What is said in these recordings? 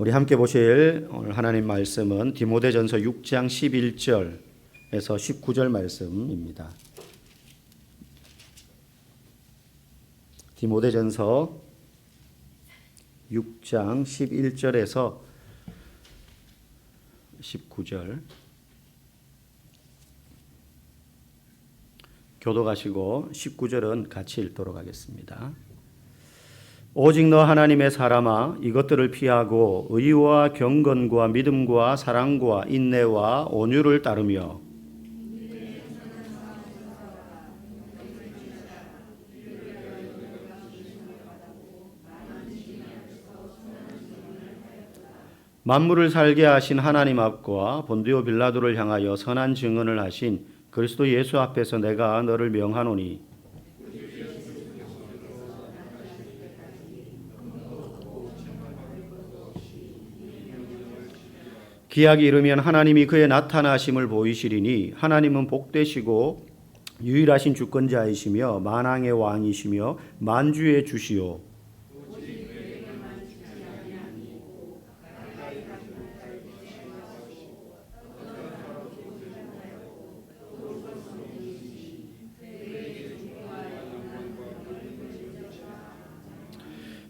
우리 함께 보실 오늘 하나님 말씀은 디모데전서 6장 11절에서 19절 말씀입니다. 디모데전서 6장 11절에서 19절 교독하시고 19절은 같이 읽도록 하겠습니다. 오직 너 하나님의 사람아 이것들을 피하고 의와 경건과 믿음과 사랑과 인내와 온유를 따르며 만물을 살게 하신 하나님 앞과 본디오 빌라도를 향하여 선한 증언을 하신 그리스도 예수 앞에서 내가 너를 명하노니 기약이 이르면 하나님이 그의 나타나심을 보이시리니 하나님은 복되시고 유일하신 주권자이시며 만왕의 왕이시며 만주의 주시오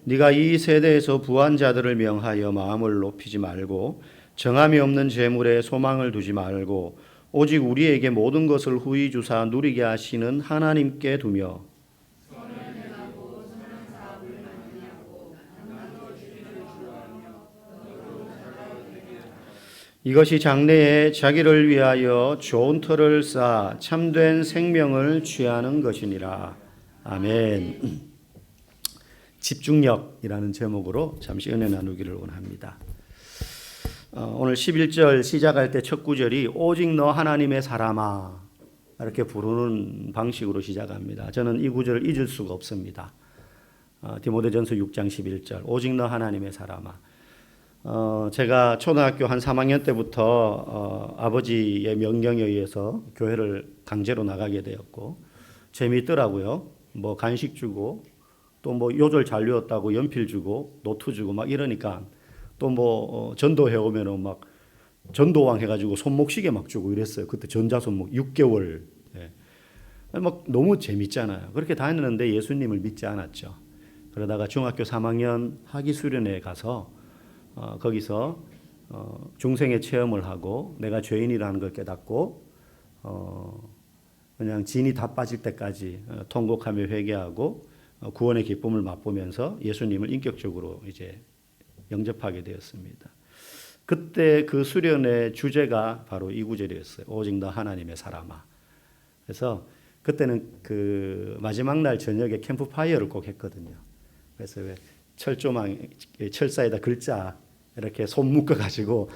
네가 이 세대에서 부한 자들을 명하여 마음을 높이지 말고 정함이 없는 재물에 소망을 두지 말고 오직 우리에게 모든 것을 후히 주사 누리게 하시는 하나님께 두며 이것이 장래에 자기를 위하여 좋은 터를 쌓아 참된 생명을 취하는 것이니라. 아멘. 집중력이라는 제목으로 잠시 은혜 나누기를 원합니다. 오늘 11절 시작할 때 첫 구절이 오직 너 하나님의 사람아 이렇게 부르는 방식으로 시작합니다. 저는 이 구절을 잊을 수가 없습니다. 디모데전서 6장 11절 오직 너 하나님의 사람아. 제가 초등학교 한 3학년 때부터 아버지의 명령에 의해서 교회를 강제로 나가게 되었고 재미있더라고요. 뭐 간식 주고 또 뭐 요절 잘 외웠다고 연필 주고 노트 주고 막 이러니까 또 뭐 전도해 오면은 막 전도왕 해가지고 손목시계 막 주고 이랬어요. 그때 전자손목 6개월. 예. 막 너무 재밌잖아요. 그렇게 다녔는데 예수님을 믿지 않았죠. 그러다가 중학교 3학년 학위수련회에 가서 거기서 중생의 체험을 하고 내가 죄인이라는 걸 깨닫고 그냥 진이 다 빠질 때까지 통곡하며 회개하고 구원의 기쁨을 맛보면서 예수님을 인격적으로 이제 영접하게 되었습니다. 그때 그 수련의 주제가 바로 이 구절이었어요. 오직 너 하나님의 사람아. 그래서 그때는 그 마지막 날 저녁에 캠프파이어를 꼭 했거든요. 그래서 왜 철조망 철사에다 글자 이렇게 손 묶어 가지고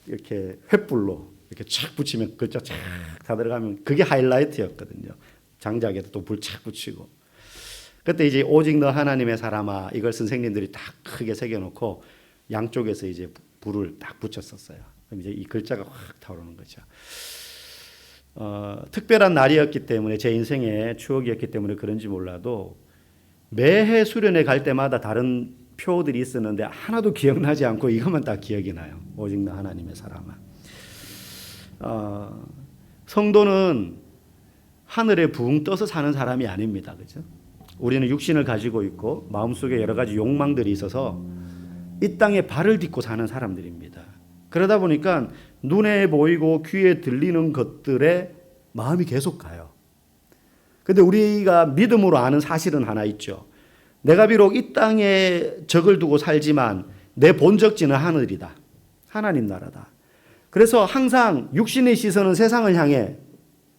이렇게 횃불로 이렇게 촥 붙이면 글자 쫙 다 들어가면 그게 하이라이트였거든요. 장작에도 또 불 촥 붙이고. 그때 이제 오직 너 하나님의 사람아 이걸 선생님들이 딱 크게 새겨놓고 양쪽에서 이제 불을 딱 붙였었어요. 그럼 이제 이 글자가 확 타오르는 거죠. 특별한 날이었기 때문에 제 인생의 추억이었기 때문에 그런지 몰라도 매해 수련회 갈 때마다 다른 표들이 있었는데 하나도 기억나지 않고 이것만 딱 기억이 나요. 오직 너 하나님의 사람아. 성도는 하늘에 붕 떠서 사는 사람이 아닙니다. 그렇죠? 우리는 육신을 가지고 있고 마음속에 여러 가지 욕망들이 있어서 이 땅에 발을 딛고 사는 사람들입니다. 그러다 보니까 눈에 보이고 귀에 들리는 것들에 마음이 계속 가요. 근데 우리가 믿음으로 아는 사실은 하나 있죠. 내가 비록 이 땅에 적을 두고 살지만 내 본적지는 하늘이다. 하나님 나라다. 그래서 항상 육신의 시선은 세상을 향해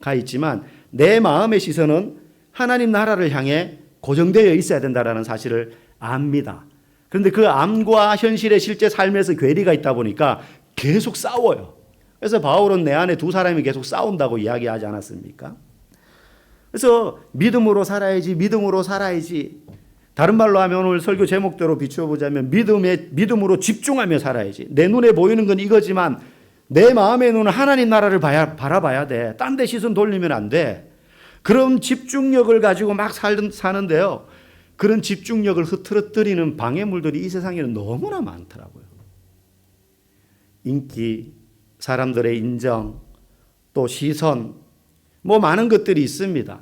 가 있지만 내 마음의 시선은 하나님 나라를 향해 고정되어 있어야 된다는 사실을 압니다. 그런데 그 암과 현실의 실제 삶에서 괴리가 있다 보니까 계속 싸워요. 그래서 바울은 내 안에 두 사람이 계속 싸운다고 이야기하지 않았습니까? 그래서 믿음으로 살아야지, 믿음으로 살아야지. 다른 말로 하면 오늘 설교 제목대로 비추어 보자면 믿음으로 집중하며 살아야지. 내 눈에 보이는 건 이거지만 내 마음의 눈은 하나님 나라를 바라봐야 돼. 딴 데 시선 돌리면 안 돼. 그런 집중력을 가지고 막 사는데요. 그런 집중력을 흐트러뜨리는 방해물들이 이 세상에는 너무나 많더라고요. 인기, 사람들의 인정, 또 시선, 뭐 많은 것들이 있습니다.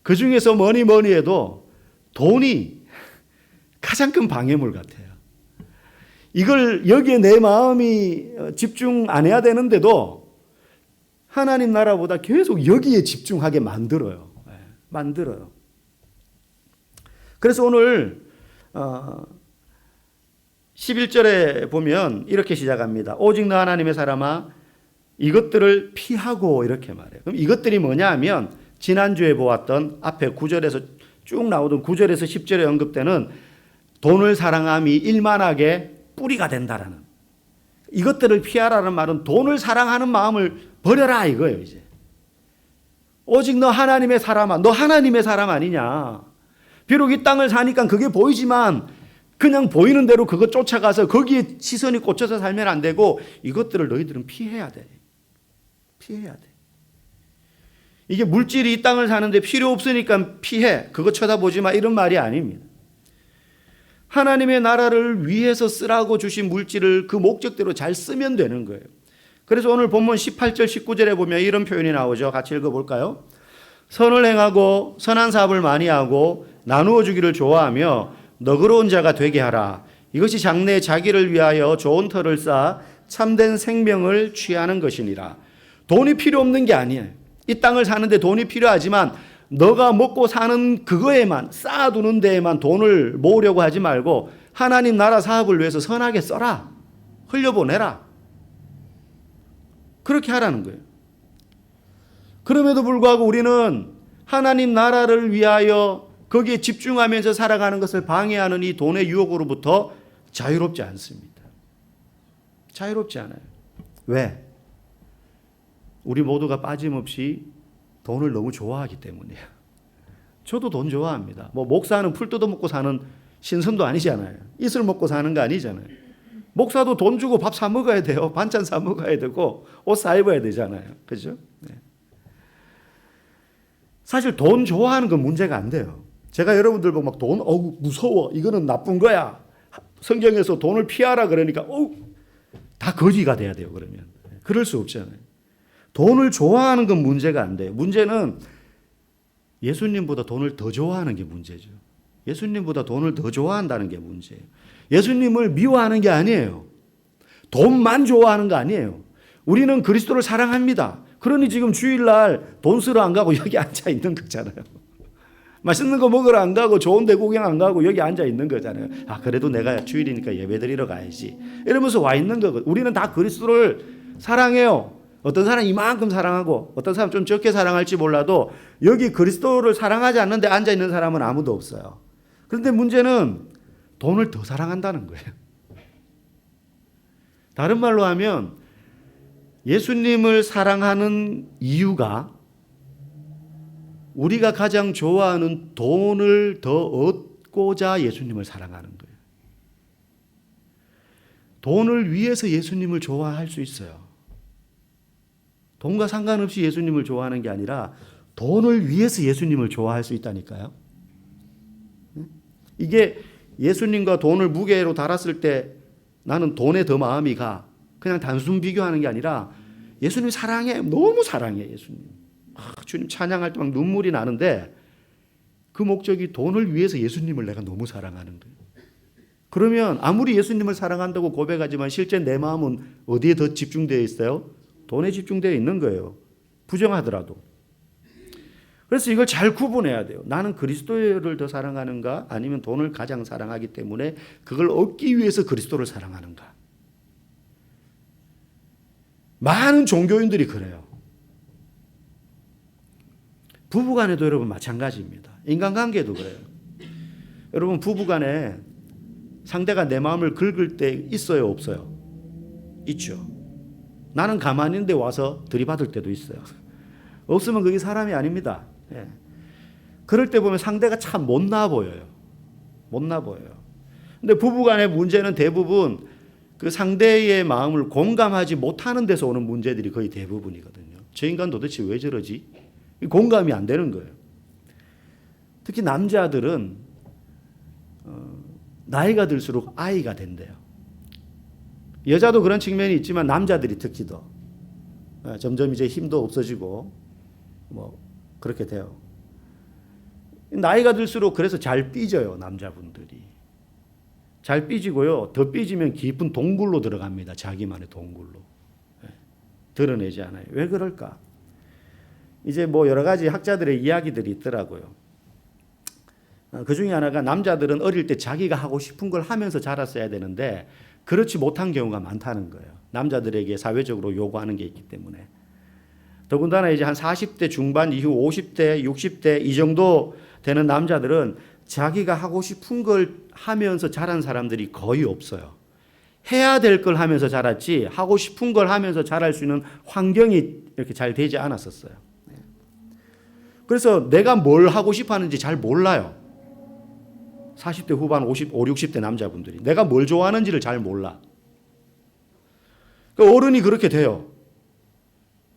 그 중에서 뭐니 해도 돈이 가장 큰 방해물 같아요. 이걸 여기에 내 마음이 집중 안 해야 되는데도 하나님 나라보다 계속 여기에 집중하게 만들어요. 만들어요. 그래서 오늘 11절에 보면 이렇게 시작합니다. 오직 너 하나님의 사람아 이것들을 피하고 이렇게 말해요. 그럼 이것들이 뭐냐 하면 지난주에 보았던 앞에 9절에서 쭉 나오던 9절에서 10절에 언급되는 돈을 사랑함이 일만하게 뿌리가 된다라는, 이것들을 피하라는 말은 돈을 사랑하는 마음을 버려라 이거예요. 이제 오직 너 하나님의 사람아, 너 하나님의 사람 아니냐. 비록 이 땅을 사니까 그게 보이지만 그냥 보이는 대로 그거 쫓아가서 거기에 시선이 꽂혀서 살면 안 되고 이것들을 너희들은 피해야 돼. 피해야 돼. 이게 물질이 이 땅을 사는데 필요 없으니까 피해, 그거 쳐다보지 마, 이런 말이 아닙니다. 하나님의 나라를 위해서 쓰라고 주신 물질을 그 목적대로 잘 쓰면 되는 거예요. 그래서 오늘 본문 18절 19절에 보면 이런 표현이 나오죠. 같이 읽어볼까요? 선을 행하고 선한 사업을 많이 하고 나누어 주기를 좋아하며 너그러운 자가 되게 하라. 이것이 장래에 자기를 위하여 좋은 터를 쌓아 참된 생명을 취하는 것이니라. 돈이 필요 없는 게 아니에요. 이 땅을 사는데 돈이 필요하지만 너가 먹고 사는 그거에만, 쌓아두는 데에만 돈을 모으려고 하지 말고 하나님 나라 사업을 위해서 선하게 써라. 흘려보내라. 그렇게 하라는 거예요. 그럼에도 불구하고 우리는 하나님 나라를 위하여 거기에 집중하면서 살아가는 것을 방해하는 이 돈의 유혹으로부터 자유롭지 않습니다. 자유롭지 않아요. 왜? 우리 모두가 빠짐없이 돈을 너무 좋아하기 때문이에요. 저도 돈 좋아합니다. 뭐 목사는 풀 뜯어먹고 사는 신선도 아니잖아요. 이슬 먹고 사는 거 아니잖아요. 목사도 돈 주고 밥 사 먹어야 돼요. 반찬 사 먹어야 되고 옷 사 입어야 되잖아요. 그죠? 네. 사실 돈 좋아하는 건 문제가 안 돼요. 제가 여러분들 보고 막 돈, 무서워. 이거는 나쁜 거야. 성경에서 돈을 피하라 그러니까, 다 거지가 돼야 돼요, 그러면. 그럴 수 없잖아요. 돈을 좋아하는 건 문제가 안 돼요. 문제는 예수님보다 돈을 더 좋아하는 게 문제죠. 예수님보다 돈을 더 좋아한다는 게 문제예요. 예수님을 미워하는 게 아니에요. 돈만 좋아하는 거 아니에요. 우리는 그리스도를 사랑합니다. 그러니 지금 주일날 돈 쓰러 안 가고 여기 앉아 있는 거잖아요. 맛있는 거 먹으러 안 가고 좋은 데 구경 안 가고 여기 앉아 있는 거잖아요. 그래도 내가 주일이니까 예배 드리러 가야지. 이러면서 와 있는 거거든요. 우리는 다 그리스도를 사랑해요. 어떤 사람 이만큼 사랑하고 어떤 사람 좀 적게 사랑할지 몰라도 여기 그리스도를 사랑하지 않는데 앉아 있는 사람은 아무도 없어요. 그런데 문제는 돈을 더 사랑한다는 거예요. 다른 말로 하면 예수님을 사랑하는 이유가 우리가 가장 좋아하는 돈을 더 얻고자 예수님을 사랑하는 거예요. 돈을 위해서 예수님을 좋아할 수 있어요. 돈과 상관없이 예수님을 좋아하는 게 아니라 돈을 위해서 예수님을 좋아할 수 있다니까요. 이게 예수님과 돈을 무게로 달았을 때 나는 돈에 더 마음이 가. 그냥 단순 비교하는 게 아니라 예수님 사랑해. 너무 사랑해 예수님. 주님 찬양할 때 막 눈물이 나는데 그 목적이 돈을 위해서 예수님을 내가 너무 사랑하는 거예요. 그러면 아무리 예수님을 사랑한다고 고백하지만 실제 내 마음은 어디에 더 집중되어 있어요? 돈에 집중되어 있는 거예요. 부정하더라도. 그래서 이걸 잘 구분해야 돼요. 나는 그리스도를 더 사랑하는가 아니면 돈을 가장 사랑하기 때문에 그걸 얻기 위해서 그리스도를 사랑하는가. 많은 종교인들이 그래요. 부부간에도 여러분 마찬가지입니다. 인간관계도 그래요. 여러분 부부간에 상대가 내 마음을 긁을 때 있어요 없어요? 있죠. 나는 가만히 있는데 와서 들이받을 때도 있어요. 없으면 그게 사람이 아닙니다. 예. 그럴 때 보면 상대가 참 못나 보여요. 못나 보여요. 근데 부부간의 문제는 대부분 그 상대의 마음을 공감하지 못하는 데서 오는 문제들이 거의 대부분이거든요. 저 인간 도대체 왜 저러지? 공감이 안 되는 거예요. 특히 남자들은 나이가 들수록 아이가 된대요. 여자도 그런 측면이 있지만 남자들이 특히 더 점점 이제 힘도 없어지고 뭐 그렇게 돼요. 나이가 들수록 그래서 잘 삐져요, 남자분들이. 잘 삐지고요. 더 삐지면 깊은 동굴로 들어갑니다. 자기만의 동굴로. 드러내지 않아요. 왜 그럴까? 이제 뭐 여러 가지 학자들의 이야기들이 있더라고요. 그 중에 하나가 남자들은 어릴 때 자기가 하고 싶은 걸 하면서 자랐어야 되는데 그렇지 못한 경우가 많다는 거예요. 남자들에게 사회적으로 요구하는 게 있기 때문에. 더군다나 이제 한 40대 중반 이후 50대, 60대 이 정도 되는 남자들은 자기가 하고 싶은 걸 하면서 자란 사람들이 거의 없어요. 해야 될 걸 하면서 자랐지 하고 싶은 걸 하면서 자랄 수 있는 환경이 이렇게 잘 되지 않았었어요. 그래서 내가 뭘 하고 싶어 하는지 잘 몰라요. 40대 후반 50, 60대 남자분들이 내가 뭘 좋아하는지를 잘 몰라. 그러니까 어른이 그렇게 돼요.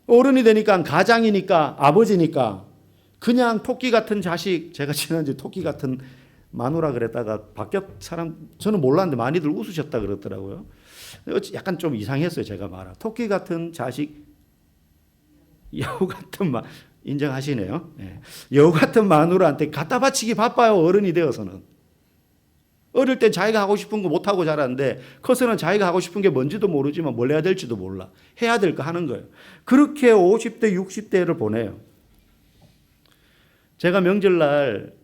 어른이 되니까 가장이니까 아버지니까 그냥 토끼 같은 자식, 제가 지난주에 토끼 같은 마누라 그랬다가 바뀌었 사람 저는 몰랐는데 많이들 웃으셨다 그러더라고요. 약간 좀 이상했어요. 제가 말한 토끼 같은 자식, 여우 같은 인정하시네요. 네. 여우 같은 마누라한테 갖다 바치기 바빠요. 어른이 되어서는. 어릴 때 자기가 하고 싶은 거 못하고 자랐는데 커서는 자기가 하고 싶은 게 뭔지도 모르지만 뭘 해야 될지도 몰라. 해야 될 거 하는 거예요. 그렇게 50대 60대를 보내요. 제가 명절이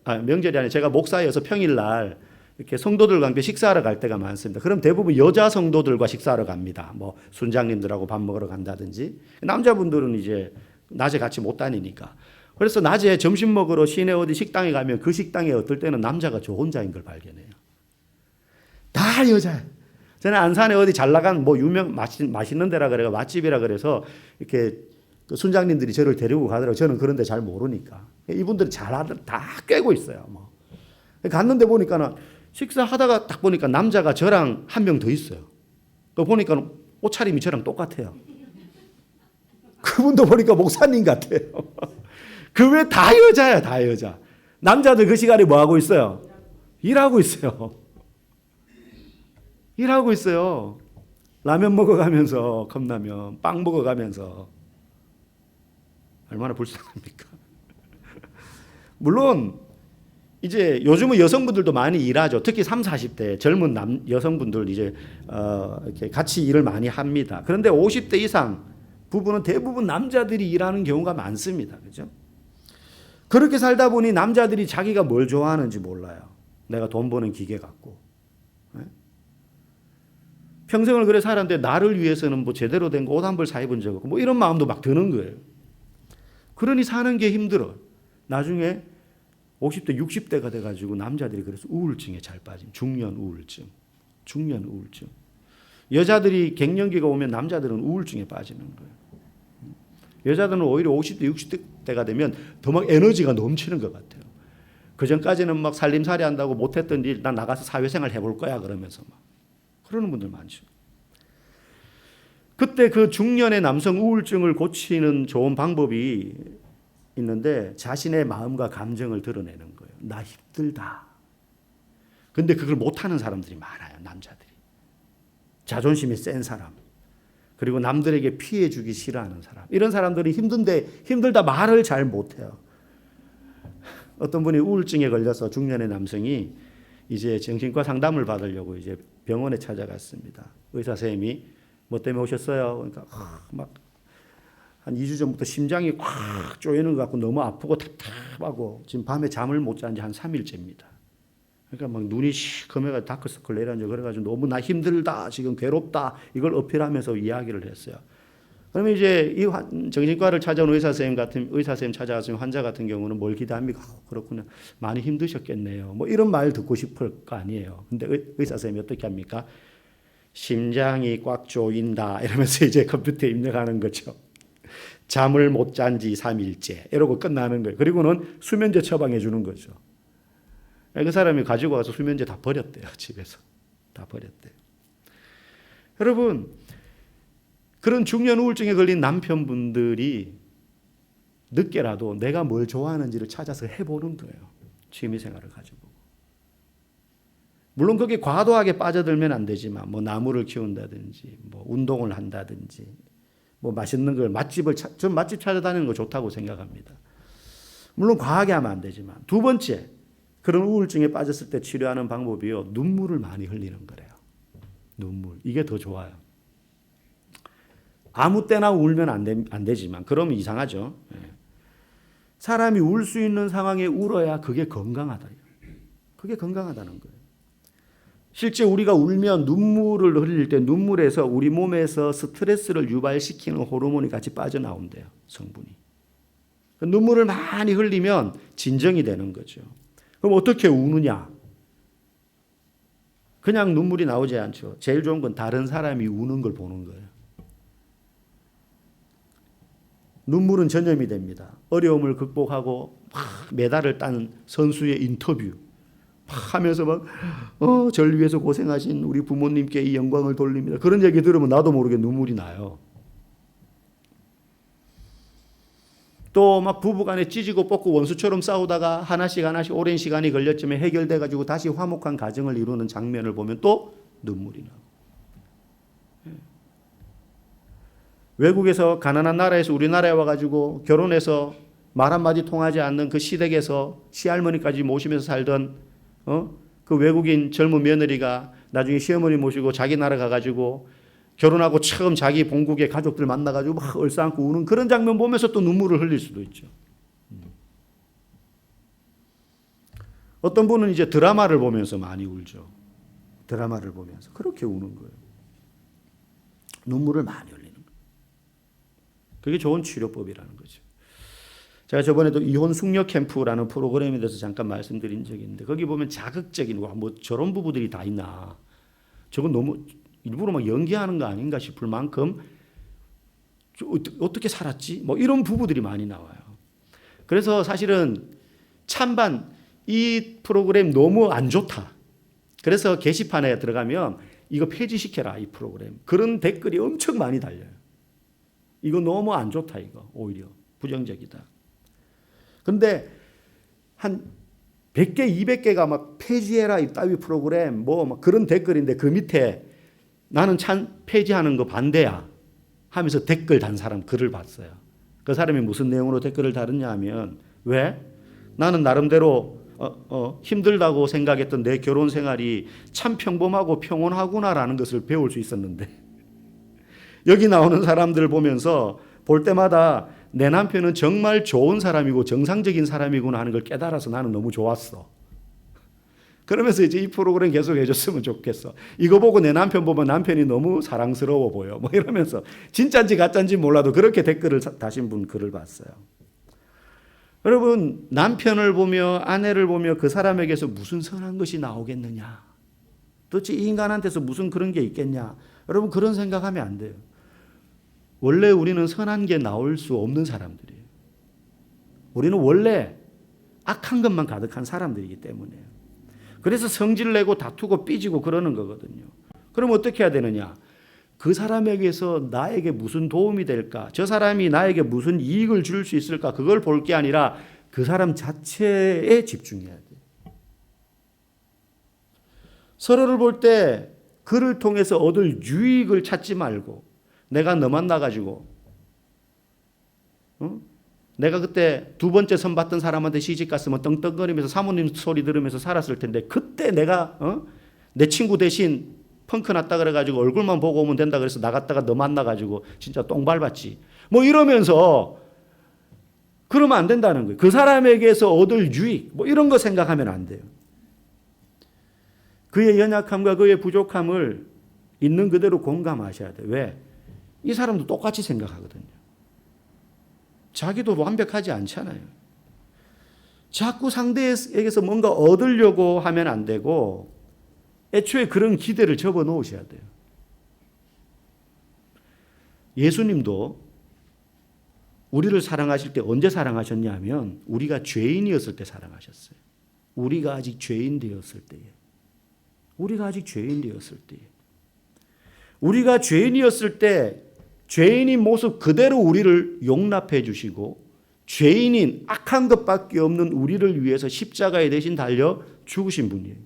아니라 제가 목사여서 평일날 이렇게 성도들과 함께 식사하러 갈 때가 많습니다. 그럼 대부분 여자 성도들과 식사하러 갑니다. 뭐 순장님들하고 밥 먹으러 간다든지. 남자분들은 이제 낮에 같이 못 다니니까. 그래서 낮에 점심 먹으러 시내 어디 식당에 가면 그 식당에 어떨 때는 남자가 저 혼자인 걸 발견해요. 다 여자예요. 저는 안산에 어디 잘 나간 뭐 유명 맛있는 데라 그래요. 맛집이라 그래서 이렇게 그 순장님들이 저를 데리고 가더라고요. 저는 그런 데 잘 모르니까. 이분들이 다 꿰고 있어요. 뭐. 갔는데 보니까는 식사하다가 딱 보니까 남자가 저랑 한 명 더 있어요. 그 보니까 옷차림이 저랑 똑같아요. 그분도 보니까 목사님 같아요. 그 외 다 여자야, 다 여자. 남자들 그 시간에 뭐 하고 있어요? 일하고 있어요. 일하고 있어요. 라면 먹어가면서, 컵라면, 빵 먹어가면서. 얼마나 불쌍합니까? 물론, 이제 요즘은 여성분들도 많이 일하죠. 특히 30, 40대 젊은 여성분들 이제, 이렇게 같이 일을 많이 합니다. 그런데 50대 이상 부부는 대부분 남자들이 일하는 경우가 많습니다. 그죠? 그렇게 살다 보니 남자들이 자기가 뭘 좋아하는지 몰라요. 내가 돈 버는 기계 같고. 평생을 그래 살았는데 나를 위해서는 뭐 제대로 된 거 옷 한 벌 사 입은 적 없고 뭐 이런 마음도 막 드는 거예요. 그러니 사는 게 힘들어. 나중에 50대, 60대가 돼가지고 남자들이 그래서 우울증에 잘 빠짐. 중년 우울증. 여자들이 갱년기가 오면 남자들은 우울증에 빠지는 거예요. 여자들은 오히려 50대, 60대가 되면 더 막 에너지가 넘치는 것 같아요. 그 전까지는 막 살림살이 한다고 못했던 일, 난 나가서 사회생활 해볼 거야 그러면서 막 그러는 분들 많죠. 그때 그 중년의 남성 우울증을 고치는 좋은 방법이 있는데 자신의 마음과 감정을 드러내는 거예요. 나 힘들다. 근데 그걸 못하는 사람들이 많아요. 남자들이. 자존심이 센 사람. 그리고 남들에게 피해 주기 싫어하는 사람. 이런 사람들이 힘들다 말을 잘 못해요. 어떤 분이 우울증에 걸려서 중년의 남성이 이제 정신과 상담을 받으려고 이제 병원에 찾아갔습니다. 의사 선생님이 뭐 때문에 오셨어요? 그러니까 막 한 2주 전부터 심장이 꽉 쪼이는 것 같고 너무 아프고 답답하고 지금 밤에 잠을 못 잔 지 한 3일째입니다. 그러니까 막 눈이 시커매가지고 다크서클 내려앉아 그래가지고 너무 나 힘들다 지금 괴롭다 이걸 어필하면서 이야기를 했어요. 그러면 이제 이 정신과를 찾아온 의사 선생님 찾아왔으면 환자 같은 경우는 뭘 기대합니까? 그렇구나. 많이 힘드셨겠네요. 뭐 이런 말 듣고 싶을 거 아니에요. 근데 의사 선생님이 어떻게 합니까? 심장이 꽉 조인다 이러면서 이제 컴퓨터에 입력하는 거죠. 잠을 못 잔 지 3일째 이러고 끝나는 거예요. 그리고는 수면제 처방해 주는 거죠. 그 사람이 가지고 와서 수면제 다 버렸대요. 집에서. 다 버렸대요. 여러분 그런 중년 우울증에 걸린 남편분들이 늦게라도 내가 뭘 좋아하는지를 찾아서 해보는 거예요. 취미생활을 가지고. 물론 그게 과도하게 빠져들면 안 되지만 뭐 나무를 키운다든지 뭐 운동을 한다든지 뭐 맛있는 걸 전 맛집 찾아다니는 거 좋다고 생각합니다. 물론 과하게 하면 안 되지만 두 번째 그런 우울증에 빠졌을 때 치료하는 방법이요. 눈물을 많이 흘리는 거래요. 눈물. 이게 더 좋아요. 아무 때나 울면 안 되지만 그러면 이상하죠. 사람이 울 수 있는 상황에 울어야 그게 건강하다. 그게 건강하다는 거예요. 실제 우리가 울면 눈물을 흘릴 때 눈물에서 우리 몸에서 스트레스를 유발시키는 호르몬이 같이 빠져나온대요. 성분이. 눈물을 많이 흘리면 진정이 되는 거죠. 그럼 어떻게 우느냐? 그냥 눈물이 나오지 않죠. 제일 좋은 건 다른 사람이 우는 걸 보는 거예요. 눈물은 전염이 됩니다. 어려움을 극복하고 막 메달을 딴 선수의 인터뷰 하면서 막 저를 위해서 고생하신 우리 부모님께 이 영광을 돌립니다. 그런 얘기 들으면 나도 모르게 눈물이 나요. 또 막 부부간에 찢고 뽑고 원수처럼 싸우다가 하나씩 오랜 시간이 걸렸지만 해결돼 가지고 다시 화목한 가정을 이루는 장면을 보면 또 눈물이 나고. 외국에서 가난한 나라에서 우리나라에 와가지고 결혼해서 말 한마디 통하지 않는 그 시댁에서 시할머니까지 모시면서 살던 그 외국인 젊은 며느리가 나중에 시어머니 모시고 자기 나라 가가지고 결혼하고 처음 자기 본국의 가족들 만나가지고 막 얼싸안고 우는 그런 장면 보면서 또 눈물을 흘릴 수도 있죠. 어떤 분은 이제 드라마를 보면서 많이 울죠. 드라마를 보면서 그렇게 우는 거예요. 눈물을 많이 흘리는 거예요. 그게 좋은 치료법이라는 거죠. 제가 저번에도 이혼 숙녀 캠프라는 프로그램에 대해서 잠깐 말씀드린 적이 있는데 거기 보면 자극적인 뭐 저런 부부들이 다 있나. 저건 너무 일부러 막 연기하는 거 아닌가 싶을 만큼 어떻게 살았지? 뭐 이런 부부들이 많이 나와요. 그래서 사실은 찬반 이 프로그램 너무 안 좋다. 그래서 게시판에 들어가면 이거 폐지시켜라 이 프로그램. 그런 댓글이 엄청 많이 달려요. 이거 너무 안 좋다 이거 오히려 부정적이다. 근데 한 100개, 200개가 막 폐지해라 이 따위 프로그램 뭐 막 그런 댓글인데 그 밑에 나는 폐지하는 거 반대야 하면서 댓글 단 사람 글을 봤어요. 그 사람이 무슨 내용으로 댓글을 달았냐 하면 왜? 나는 나름대로 힘들다고 생각했던 내 결혼 생활이 참 평범하고 평온하구나라는 것을 배울 수 있었는데 여기 나오는 사람들 보면서 볼 때마다 내 남편은 정말 좋은 사람이고 정상적인 사람이구나 하는 걸 깨달아서 나는 너무 좋았어. 그러면서 이제 이 프로그램 계속 해줬으면 좋겠어. 이거 보고 내 남편 보면 남편이 너무 사랑스러워 보여. 뭐 이러면서 진짜인지 가짜인지 몰라도 그렇게 댓글을 다신 분 글을 봤어요. 여러분 남편을 보며 아내를 보며 그 사람에게서 무슨 선한 것이 나오겠느냐. 도대체 이 인간한테서 무슨 그런 게 있겠냐. 여러분 그런 생각하면 안 돼요. 원래 우리는 선한 게 나올 수 없는 사람들이에요. 우리는 원래 악한 것만 가득한 사람들이기 때문에요. 그래서 성질 내고 다투고 삐지고 그러는 거거든요. 그럼 어떻게 해야 되느냐? 그 사람에게서 나에게 무슨 도움이 될까? 저 사람이 나에게 무슨 이익을 줄 수 있을까? 그걸 볼 게 아니라 그 사람 자체에 집중해야 돼요. 서로를 볼 때 그를 통해서 얻을 유익을 찾지 말고 내가 너 만나가지고 내가 그때 두 번째 선 받던 사람한테 시집 갔으면 떵떵거리면서 사모님 소리 들으면서 살았을 텐데 그때 내가 내 친구 대신 펑크 났다 그래가지고 얼굴만 보고 오면 된다 그래서 나갔다가 너 만나가지고 진짜 똥 밟았지. 뭐 이러면서 그러면 안 된다는 거예요. 그 사람에게서 얻을 유익 뭐 이런 거 생각하면 안 돼요. 그의 연약함과 그의 부족함을 있는 그대로 공감하셔야 돼요. 왜? 이 사람도 똑같이 생각하거든요. 자기도 완벽하지 않잖아요. 자꾸 상대에게서 뭔가 얻으려고 하면 안 되고 애초에 그런 기대를 접어 놓으셔야 돼요. 예수님도 우리를 사랑하실 때 언제 사랑하셨냐 하면 우리가 죄인이었을 때 사랑하셨어요. 우리가 아직 죄인 되었을 때에. 우리가 아직 죄인 되었을 때에. 우리가 죄인이었을 때 죄인인 모습 그대로 우리를 용납해 주시고 죄인인 악한 것밖에 없는 우리를 위해서 십자가에 대신 달려 죽으신 분이에요.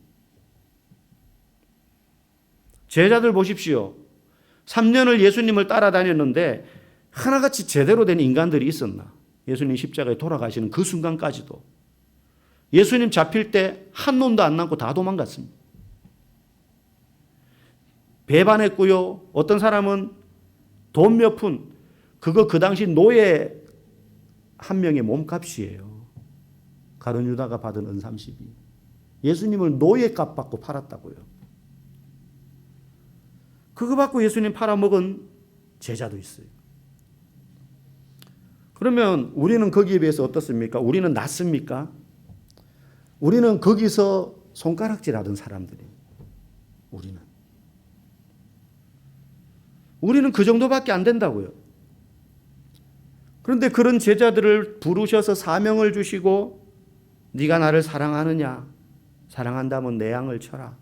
제자들 보십시오. 3년을 예수님을 따라다녔는데 하나같이 제대로 된 인간들이 있었나? 예수님 십자가에 돌아가시는 그 순간까지도 예수님 잡힐 때 한 놈도 안 남고 다 도망갔습니다. 배반했고요. 어떤 사람은 돈 몇 푼, 그거 그 당시 노예 한 명의 몸값이에요. 가룟 유다가 받은 은 30이. 예수님을 노예값 받고 팔았다고요. 그거 받고 예수님 팔아먹은 제자도 있어요. 그러면 우리는 거기에 비해서 어떻습니까? 우리는 낫습니까? 우리는 거기서 손가락질하던 사람들이에요. 우리는 그 정도밖에 안 된다고요. 그런데 그런 제자들을 부르셔서 사명을 주시고 네가 나를 사랑하느냐? 사랑한다면 내 양을 쳐라.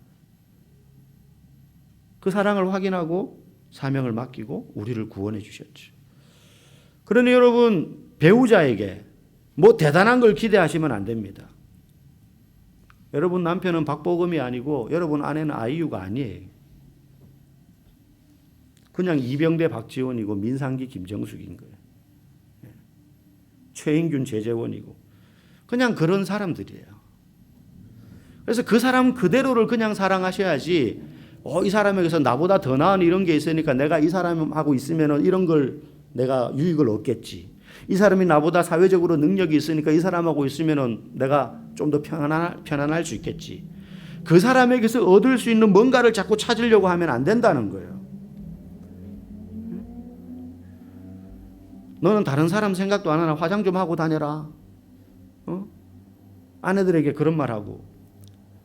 그 사랑을 확인하고 사명을 맡기고 우리를 구원해 주셨죠. 그러니 여러분, 배우자에게 뭐 대단한 걸 기대하시면 안 됩니다. 여러분 남편은 박보검이 아니고 여러분 아내는 아이유가 아니에요. 그냥 이병대 박지원이고 민상기 김정숙인 거예요. 최인균 제재원이고 그냥 그런 사람들이에요. 그래서 그 사람 그대로를 그냥 사랑하셔야지 이 사람에게서 나보다 더 나은 이런 게 있으니까 내가 이 사람하고 있으면 이런 걸 내가 유익을 얻겠지. 이 사람이 나보다 사회적으로 능력이 있으니까 이 사람하고 있으면 내가 좀 더 편안할 수 있겠지. 그 사람에게서 얻을 수 있는 뭔가를 자꾸 찾으려고 하면 안 된다는 거예요. 너는 다른 사람 생각도 안 하나 화장 좀 하고 다녀라. 아내들에게 그런 말하고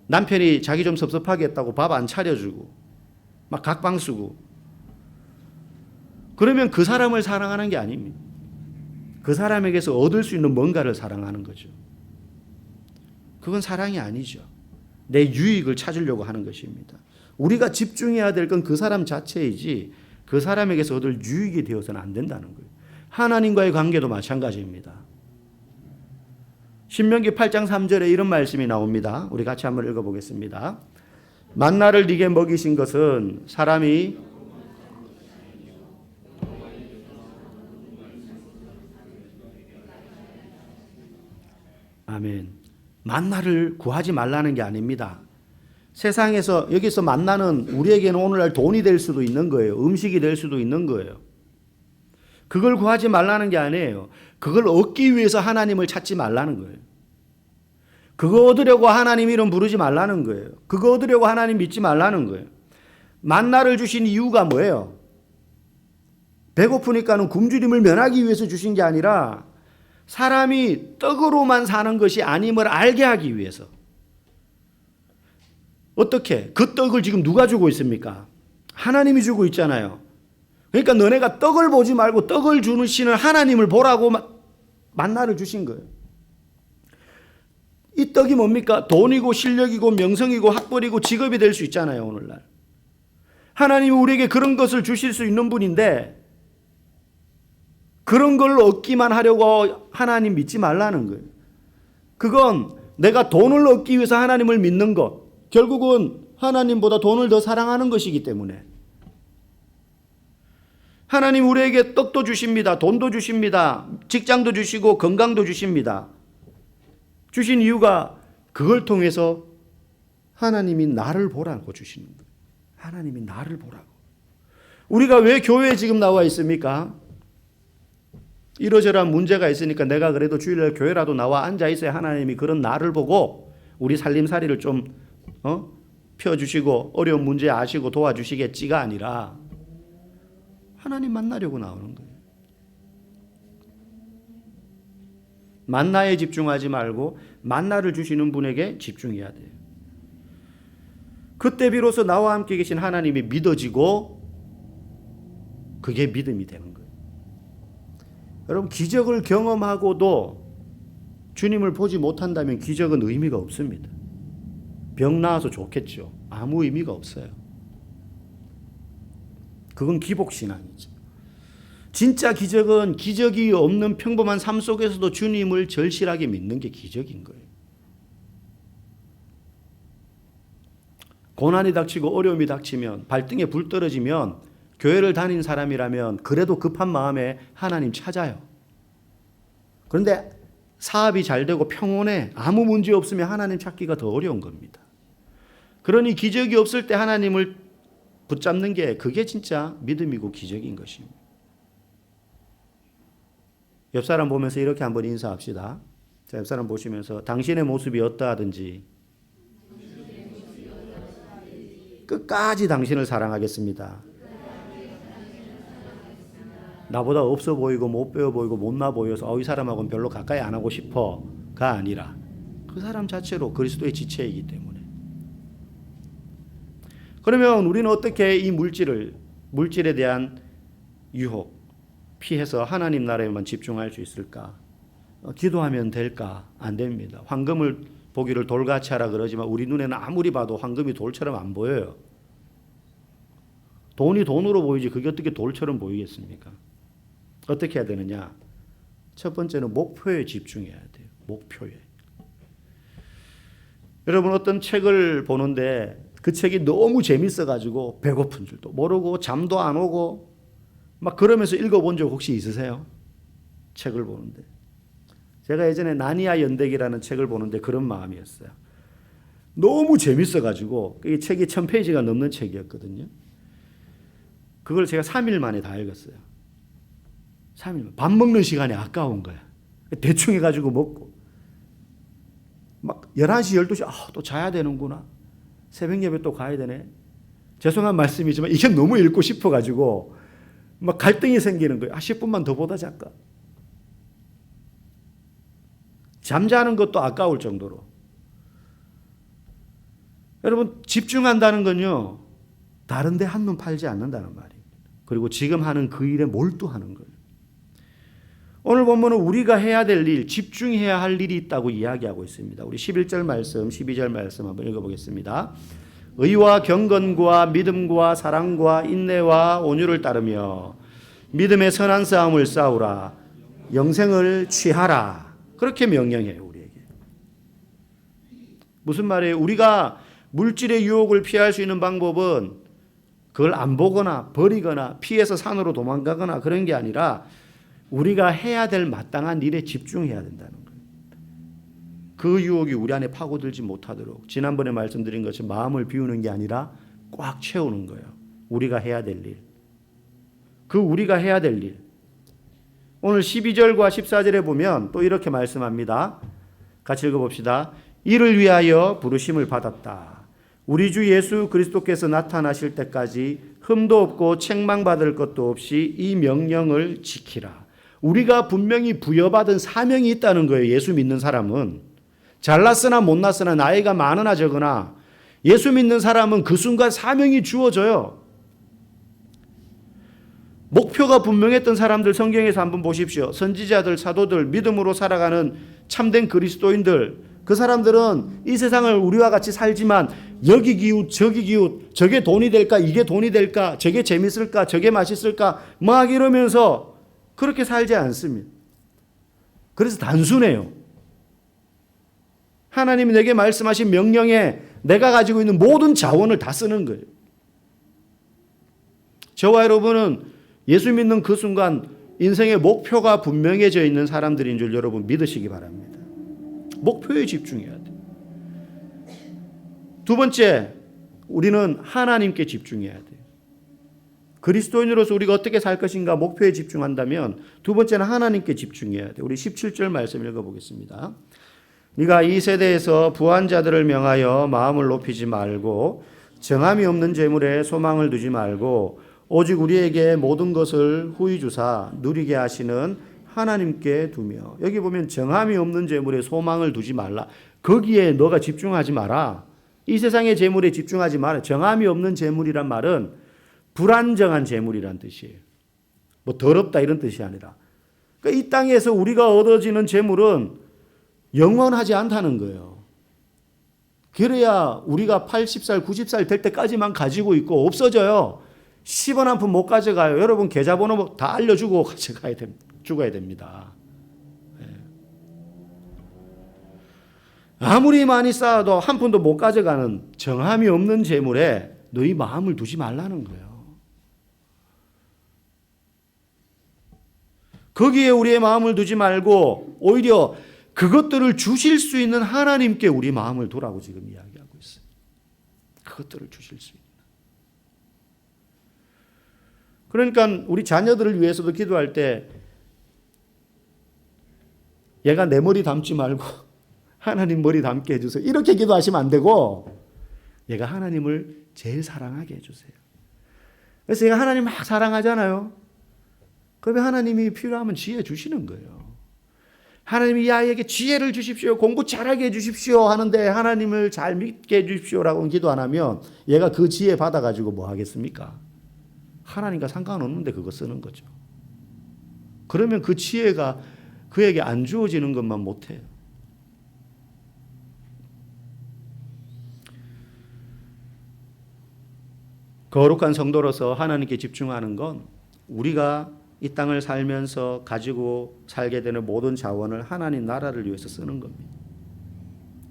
남편이 자기 좀 섭섭하게 했다고 밥 안 차려주고 막 각방 쓰고 그러면 그 사람을 사랑하는 게 아닙니다. 그 사람에게서 얻을 수 있는 뭔가를 사랑하는 거죠. 그건 사랑이 아니죠. 내 유익을 찾으려고 하는 것입니다. 우리가 집중해야 될 건 그 사람 자체이지 그 사람에게서 얻을 유익이 되어서는 안 된다는 거예요. 하나님과의 관계도 마찬가지입니다. 신명기 8장 3절에 이런 말씀이 나옵니다. 우리 같이 한번 읽어보겠습니다. 만나를 네게 먹이신 것은 사람이 아멘. 만나를 구하지 말라는 게 아닙니다. 세상에서 여기서 만나는 우리에게는 오늘날 돈이 될 수도 있는 거예요. 음식이 될 수도 있는 거예요. 그걸 구하지 말라는 게 아니에요. 그걸 얻기 위해서 하나님을 찾지 말라는 거예요. 그거 얻으려고 하나님 이름 부르지 말라는 거예요. 그거 얻으려고 하나님 믿지 말라는 거예요. 만나를 주신 이유가 뭐예요? 배고프니까는 굶주림을 면하기 위해서 주신 게 아니라 사람이 떡으로만 사는 것이 아님을 알게 하기 위해서. 어떻게? 그 떡을 지금 누가 주고 있습니까? 하나님이 주고 있잖아요. 그러니까 너네가 떡을 보지 말고 떡을 주시는 하나님을 보라고 만나를 주신 거예요. 이 떡이 뭡니까? 돈이고 실력이고 명성이고 학벌이고 직업이 될 수 있잖아요, 오늘날. 하나님이 우리에게 그런 것을 주실 수 있는 분인데 그런 걸 얻기만 하려고 하나님 믿지 말라는 거예요. 그건 내가 돈을 얻기 위해서 하나님을 믿는 것, 결국은 하나님보다 돈을 더 사랑하는 것이기 때문에 하나님 우리에게 떡도 주십니다. 돈도 주십니다. 직장도 주시고 건강도 주십니다. 주신 이유가 그걸 통해서 하나님이 나를 보라고 주시는 거예요. 하나님이 나를 보라고. 우리가 왜 교회에 지금 나와 있습니까? 이러저러한 문제가 있으니까 내가 그래도 주일날 교회라도 나와 앉아 있어야 하나님이 그런 나를 보고 우리 살림살이를 좀 펴주시고 어려운 문제 아시고 도와주시겠지가 아니라 하나님 만나려고 나오는 거예요. 만나에 집중하지 말고 만나를 주시는 분에게 집중해야 돼요. 그때 비로소 나와 함께 계신 하나님이 믿어지고 그게 믿음이 되는 거예요. 여러분 기적을 경험하고도 주님을 보지 못한다면 기적은 의미가 없습니다. 병 나아서 좋겠죠. 아무 의미가 없어요. 그건 기복신앙이죠. 진짜 기적은 기적이 없는 평범한 삶 속에서도 주님을 절실하게 믿는 게 기적인 거예요. 고난이 닥치고 어려움이 닥치면, 발등에 불 떨어지면, 교회를 다닌 사람이라면 그래도 급한 마음에 하나님 찾아요. 그런데 사업이 잘 되고 평온해, 아무 문제 없으면 하나님 찾기가 더 어려운 겁니다. 그러니 기적이 없을 때 하나님을 붙잡는 게 그게 진짜 믿음이고 기적인 것입니다. 옆 사람 보면서 이렇게 한번 인사합시다. 자, 옆 사람 보시면서 당신의 모습이 어떠하든지 끝까지 당신을 사랑하겠습니다. 나보다 없어 보이고 못 배워 보이고 못나 보여서 이 사람하고는 별로 가까이 안 하고 싶어가 아니라 그 사람 자체로 그리스도의 지체이기 때문에. 그러면 우리는 어떻게 이 물질에 대한 유혹 피해서 하나님 나라에만 집중할 수 있을까? 기도하면 될까? 안 됩니다. 황금을 보기를 돌같이 하라 그러지만 우리 눈에는 아무리 봐도 황금이 돌처럼 안 보여요. 돈이 돈으로 보이지 그게 어떻게 돌처럼 보이겠습니까? 어떻게 해야 되느냐? 첫 번째는 목표에 집중해야 돼요. 목표에. 여러분 어떤 책을 보는데 그 책이 너무 재밌어가지고 배고픈 줄도 모르고 잠도 안 오고 막 그러면서 읽어본 적 혹시 있으세요? 책을 보는데. 제가 예전에 나니아 연대기라는 책을 보는데 그런 마음이었어요. 너무 재밌어가지고 이 책이 1000페이지가 넘는 책이었거든요. 그걸 제가 3일 만에 다 읽었어요. 3일. 밥 먹는 시간이 아까운 거야. 대충 해가지고 먹고 막 11시 12시 또 자야 되는구나. 새벽 예배 또 가야 되네. 죄송한 말씀이지만 이게 너무 읽고 싶어가지고 막 갈등이 생기는 거예요. 10분만 더 보다 잘까. 잠자는 것도 아까울 정도로. 여러분 집중한다는 건요. 다른 데 한눈 팔지 않는다는 말이에요. 그리고 지금 하는 그 일에 몰두하는 거예요. 오늘 본문은 우리가 해야 될 일, 집중해야 할 일이 있다고 이야기하고 있습니다. 우리 11절 말씀, 12절 말씀 한번 읽어보겠습니다. 의와 경건과 믿음과 사랑과 인내와 온유를 따르며 믿음의 선한 싸움을 싸우라. 영생을 취하라. 그렇게 명령해요, 우리에게. 무슨 말이에요? 우리가 물질의 유혹을 피할 수 있는 방법은 그걸 안 보거나 버리거나 피해서 산으로 도망가거나 그런 게 아니라 우리가 해야 될 마땅한 일에 집중해야 된다는 거예요. 그 유혹이 우리 안에 파고들지 못하도록 지난번에 말씀드린 것처럼 마음을 비우는 게 아니라 꽉 채우는 거예요. 우리가 해야 될 일. 그 우리가 해야 될 일. 오늘 12절과 14절에 보면 또 이렇게 말씀합니다. 같이 읽어봅시다. 이를 위하여 부르심을 받았다. 우리 주 예수 그리스도께서 나타나실 때까지 흠도 없고 책망받을 것도 없이 이 명령을 지키라. 우리가 분명히 부여받은 사명이 있다는 거예요. 예수 믿는 사람은. 잘났으나 못났으나 나이가 많으나 적으나 예수 믿는 사람은 그 순간 사명이 주어져요. 목표가 분명했던 사람들 성경에서 한번 보십시오. 선지자들, 사도들, 믿음으로 살아가는 참된 그리스도인들, 그 사람들은 이 세상을 우리와 같이 살지만 여기 기웃 저기 기웃, 저게 돈이 될까 이게 돈이 될까, 저게 재밌을까 저게 맛있을까 막 이러면서 그렇게 살지 않습니다. 그래서 단순해요. 하나님이 내게 말씀하신 명령에 내가 가지고 있는 모든 자원을 다 쓰는 거예요. 저와 여러분은 예수 믿는 그 순간 인생의 목표가 분명해져 있는 사람들인 줄 여러분 믿으시기 바랍니다. 목표에 집중해야 돼요. 두 번째, 우리는 하나님께 집중해야 돼요. 그리스도인으로서 우리가 어떻게 살 것인가 목표에 집중한다면 두 번째는 하나님께 집중해야 돼요. 우리 17절 말씀 읽어보겠습니다. 네가 이 세대에서 부한 자들을 명하여 마음을 높이지 말고 정함이 없는 재물에 소망을 두지 말고 오직 우리에게 모든 것을 후히 주사 누리게 하시는 하나님께 두며. 여기 보면 정함이 없는 재물에 소망을 두지 말라. 거기에 너가 집중하지 마라. 이 세상의 재물에 집중하지 마라. 정함이 없는 재물이란 말은 불안정한 재물이란 뜻이에요. 뭐 더럽다 이런 뜻이 아니라. 그러니까 이 땅에서 우리가 얻어지는 재물은 영원하지 않다는 거예요. 그래야 우리가 80살, 90살 될 때까지만 가지고 있고 없어져요. 10원 한 푼 못 가져가요. 여러분 계좌번호 다 알려주고 죽어야 됩니다. 아무리 많이 쌓아도 한 푼도 못 가져가는 정함이 없는 재물에 너희 마음을 두지 말라는 거예요. 거기에 우리의 마음을 두지 말고 오히려 그것들을 주실 수 있는 하나님께 우리 마음을 두라고 지금 이야기하고 있어요. 그것들을 주실 수 있는. 그러니까 우리 자녀들을 위해서도 기도할 때 얘가 내 머리 담지 말고 하나님 머리 담게 해주세요. 이렇게 기도하시면 안 되고 얘가 하나님을 제일 사랑하게 해주세요. 그래서 얘가 하나님 막 사랑하잖아요. 그러면 하나님이 필요하면 지혜 주시는 거예요. 하나님이 이 아이에게 지혜를 주십시오. 공부 잘하게 해주십시오. 하는데 하나님을 잘 믿게 해주십시오라고 기도 안 하면 얘가 그 지혜 받아가지고 뭐 하겠습니까? 하나님과 상관없는데 그거 쓰는 거죠. 그러면 그 지혜가 그에게 안 주어지는 것만 못해요. 거룩한 성도로서 하나님께 집중하는 건 우리가 이 땅을 살면서 가지고 살게 되는 모든 자원을 하나님 나라를 위해서 쓰는 겁니다.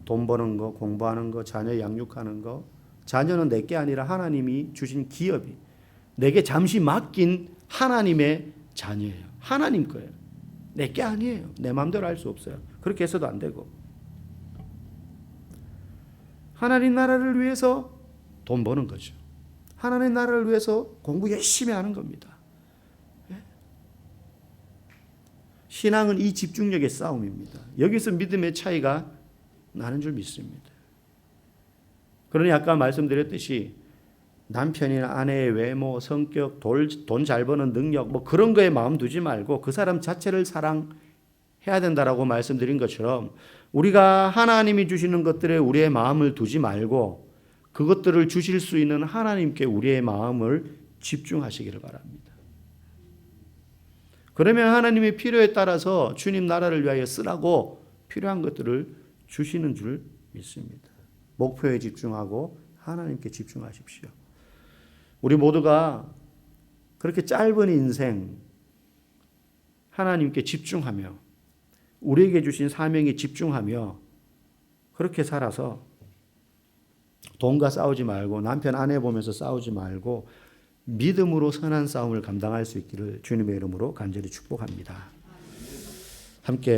돈 버는 거, 공부하는 거, 자녀 양육하는 거. 자녀는 내게 아니라 하나님이 주신 기업이 내게 잠시 맡긴 하나님의 자녀예요. 하나님 거예요. 내게 아니에요. 내 마음대로 할 수 없어요. 그렇게 해서도 안 되고. 하나님 나라를 위해서 돈 버는 거죠. 하나님 나라를 위해서 공부 열심히 하는 겁니다. 신앙은 이 집중력의 싸움입니다. 여기서 믿음의 차이가 나는 줄 믿습니다. 그러니 아까 말씀드렸듯이 남편이나 아내의 외모, 성격, 돈 잘 버는 능력 뭐 그런 거에 마음 두지 말고 그 사람 자체를 사랑해야 된다라고 말씀드린 것처럼 우리가 하나님이 주시는 것들에 우리의 마음을 두지 말고 그것들을 주실 수 있는 하나님께 우리의 마음을 집중하시기를 바랍니다. 그러면 하나님의 필요에 따라서 주님 나라를 위하여 쓰라고 필요한 것들을 주시는 줄 믿습니다. 목표에 집중하고 하나님께 집중하십시오. 우리 모두가 그렇게 짧은 인생 하나님께 집중하며 우리에게 주신 사명에 집중하며 그렇게 살아서 돈과 싸우지 말고 남편 아내 보면서 싸우지 말고 믿음으로 선한 싸움을 감당할 수 있기를 주님의 이름으로 간절히 축복합니다. 함께